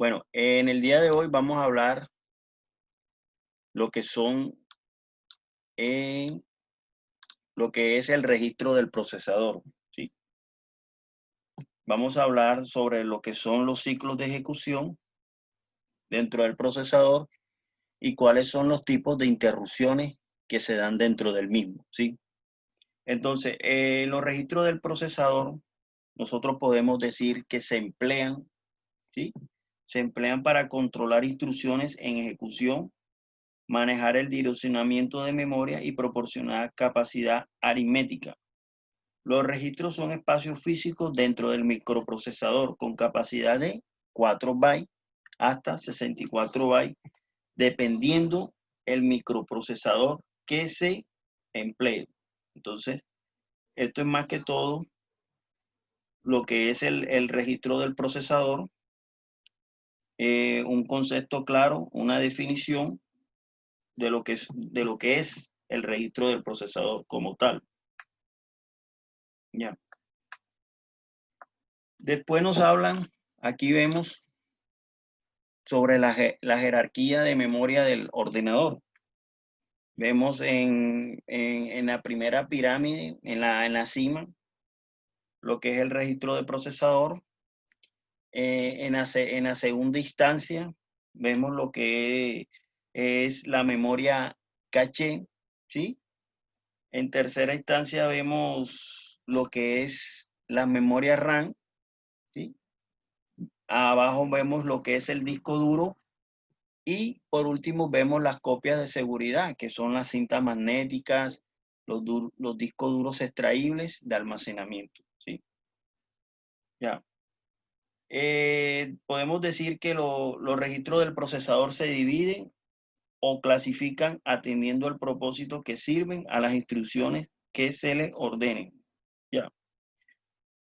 Bueno, en el día de hoy vamos a hablar lo que son, eh, lo que es el registro del procesador, ¿sí? Vamos a hablar sobre lo que son los ciclos de ejecución dentro del procesador y cuáles son los tipos de interrupciones que se dan dentro del mismo, ¿sí? Entonces, los registros del procesador, nosotros podemos decir que se emplean, ¿sí? Se emplean para controlar instrucciones en ejecución, manejar el dimensionamiento de memoria y proporcionar capacidad aritmética. Los registros son espacios físicos dentro del microprocesador con capacidad de 4 bytes hasta 64 bytes, dependiendo el microprocesador que se emplee. Entonces, esto es más que todo lo que es el registro del procesador, un concepto claro, una definición de lo que es el registro del procesador como tal. Ya. Después nos hablan, aquí vemos sobre la jerarquía de memoria del ordenador. Vemos en la primera pirámide, en la cima, lo que es el registro de procesador. En la segunda instancia, vemos lo que es la memoria caché, ¿sí? En tercera instancia, vemos lo que es la memoria RAM, ¿sí? Abajo vemos lo que es el disco duro y por último vemos las copias de seguridad, que son las cintas magnéticas, los discos duros extraíbles de almacenamiento, ¿sí? Ya. Podemos decir que los registros del procesador se dividen o clasifican atendiendo al propósito que sirven a las instrucciones que se les ordenen. Ya.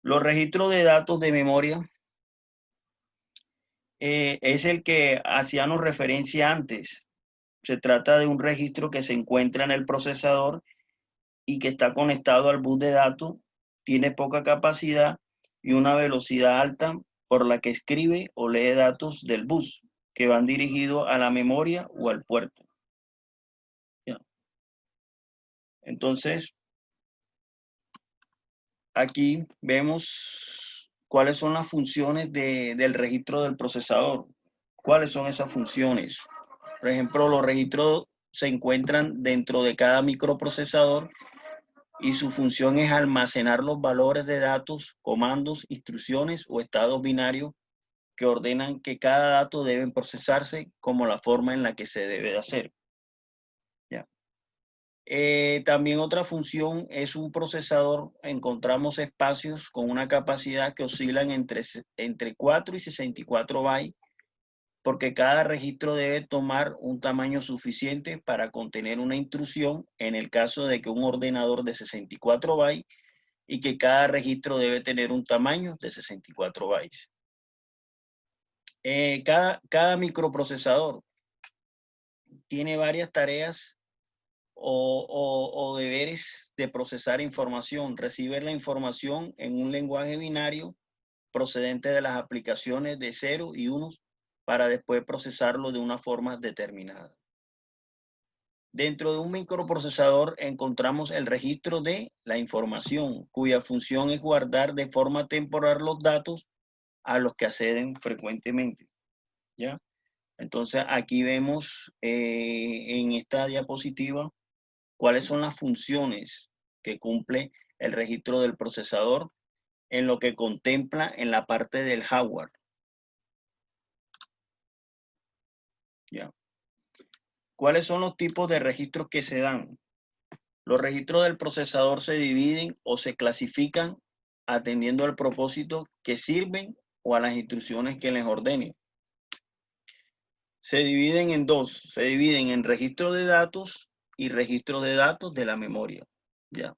Los registros de datos de memoria es el que hacíamos referencia antes. Se trata de un registro que se encuentra en el procesador y que está conectado al bus de datos, tiene poca capacidad y una velocidad alta por la que escribe o lee datos del bus que van dirigidos a la memoria o al puerto. ¿Ya? Entonces, aquí vemos cuáles son las funciones del registro del procesador. ¿Cuáles son esas funciones? Por ejemplo, los registros se encuentran dentro de cada microprocesador y su función es almacenar los valores de datos, comandos, instrucciones o estados binarios que ordenan que cada dato debe procesarse como la forma en la que se debe de hacer. ¿Ya? También otra función es un procesador. Encontramos espacios con una capacidad que oscilan entre 4 y 64 bytes, porque cada registro debe tomar un tamaño suficiente para contener una instrucción en el caso de que un ordenador de 64 bytes y que cada registro debe tener un tamaño de 64 bytes. Cada microprocesador tiene varias tareas o deberes de procesar información, recibir la información en un lenguaje binario procedente de las aplicaciones de 0 y 1 para después procesarlo de una forma determinada. Dentro de un microprocesador encontramos el registro de la información, cuya función es guardar de forma temporal los datos a los que acceden frecuentemente, ¿ya? Entonces aquí vemos en esta diapositiva cuáles son las funciones que cumple el registro del procesador en lo que contempla en la parte del hardware, ¿ya? ¿Cuáles son los tipos de registros que se dan? Los registros del procesador se dividen o se clasifican atendiendo al propósito que sirven o a las instrucciones que les ordenen. Se dividen en dos, se dividen en registro de datos y registro de datos de la memoria. ¿Ya?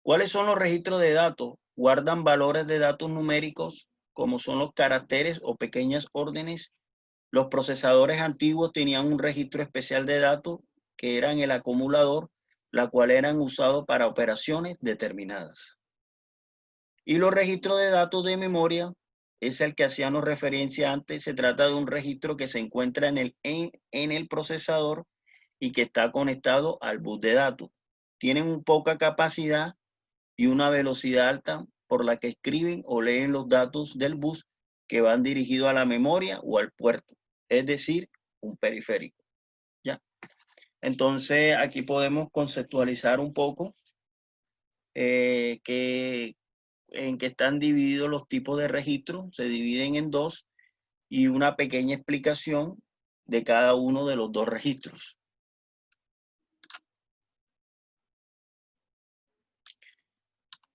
¿Cuáles son los registros de datos? Guardan valores de datos numéricos como son los caracteres o pequeñas órdenes. Los procesadores antiguos tenían un registro especial de datos que eran el acumulador, la cual eran usados para operaciones determinadas. Y los registros de datos de memoria es el que hacíamos referencia antes. Se trata de un registro que se encuentra en el procesador y que está conectado al bus de datos. Tienen un poca capacidad y una velocidad alta por la que escriben o leen los datos del bus que van dirigidos a la memoria o al puerto, es decir, un periférico. ¿Ya? Entonces, aquí podemos conceptualizar un poco en qué están divididos los tipos de registros. Se dividen en dos y una pequeña explicación de cada uno de los dos registros.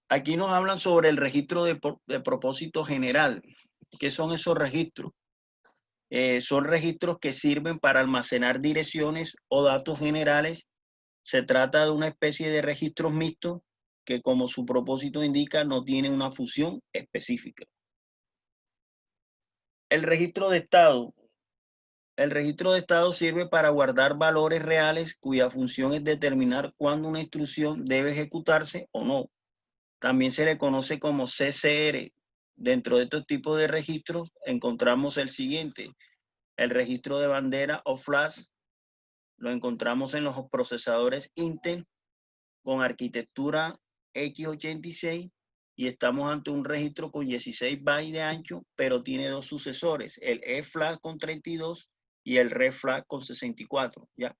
Aquí nos hablan sobre el registro de propósito general. ¿Qué son esos registros? Son registros que sirven para almacenar direcciones o datos generales. Se trata de una especie de registros mixtos que, como su propósito indica, no tienen una función específica. El registro de estado. El registro de estado sirve para guardar valores reales cuya función es determinar cuándo una instrucción debe ejecutarse o no. También se le conoce como CCR. Dentro de estos tipos de registros encontramos el siguiente: el registro de bandera o flash. Lo encontramos en los procesadores Intel con arquitectura x86 y estamos ante un registro con 16 bytes de ancho, pero tiene dos sucesores, el E-flash con 32 y el RE-flash con 64. ¿Ya?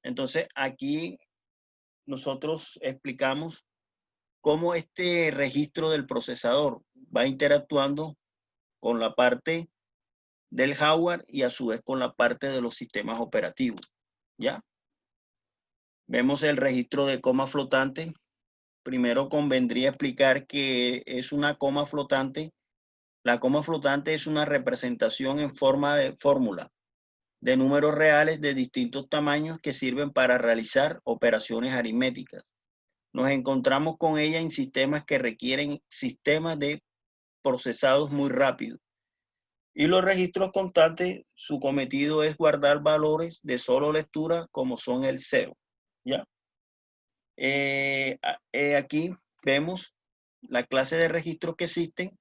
Entonces aquí nosotros explicamos cómo este registro del procesador va interactuando con la parte del hardware y a su vez con la parte de los sistemas operativos. ¿Ya? Vemos el registro de coma flotante. Primero convendría explicar que es una coma flotante. La coma flotante es una representación en forma de fórmula de números reales de distintos tamaños que sirven para realizar operaciones aritméticas. Nos encontramos con ella en sistemas que requieren sistemas de procesados muy rápidos. Y los registros constantes, su cometido es guardar valores de solo lectura como son el 0. ¿Ya? Aquí vemos la clase de registros que existen.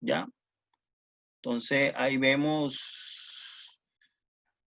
¿Ya? Entonces ahí vemos